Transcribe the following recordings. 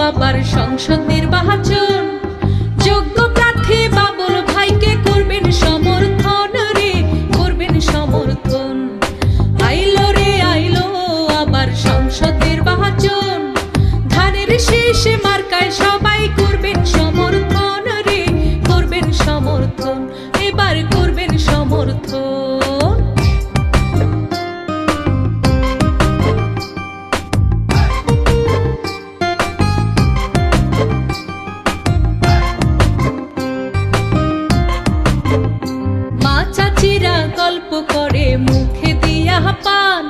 আবার সংসদ নির্বাচন, যোগ্য প্রার্থী বাবুল ভাইকে করবেন সমর্থন রে, করবেন সমর্থন। আইলো রে আইলো আবার সংসদ নির্বাচন, ধানের শীষ মার্কায় সবাই করবেন সমর্থন রে, করবেন সমর্থন, এবার করবেন সমর্থন। মা চাচিরা গল্প করে মুখে দিয়া পান,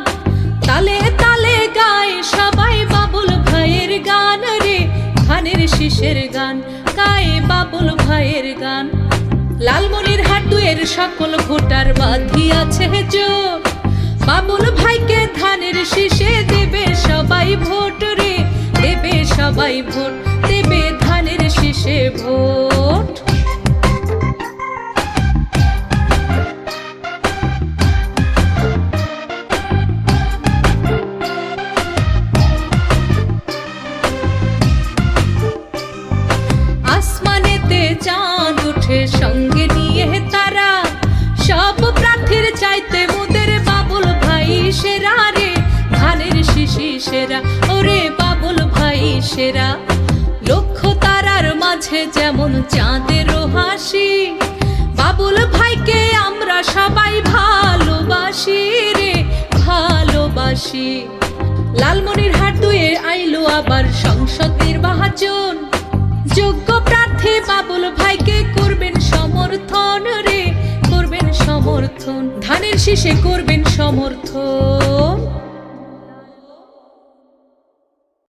তালে তালে গায় সবাই বাবুল ভাইয়ের গান রে, ধানের শীষের গান গায়ে বাবুল ভাইয়ের গান। লালমনিরহাট দুয়ের সকল ভোটার বাঁধিয়াছে জোর, বাবুল ভাইকে ধানের শীষে দেবে সবাই ভোট রে, দেবে সবাই ভোট, দেবে ধানের শীষে ভোট। আসমানেতে চাঁদ উঠে সঙ্গে নিয়ে তারা, সব প্রার্থীর চাইতে মোদের বাবুল ভাই সেরা রে, ধানের শীষই সেরা, ওরে বাবুল ভাই সেরা। লক্ষ তারার মাঝে যেমন চাঁদেরও হাসি, বাবুল ভাইকে আমরা সবাই ভালোবাসি রে, ভালোবাসি। লালমনিরহাট দুয়ে আইলো আবার সংসদ নির্বাচন, যোগ্য প্রার্থী বাবুল ভাইকে করবেন সমর্থন রে, করবেন সমর্থন, ধানের শীষে করবেন সমর্থন।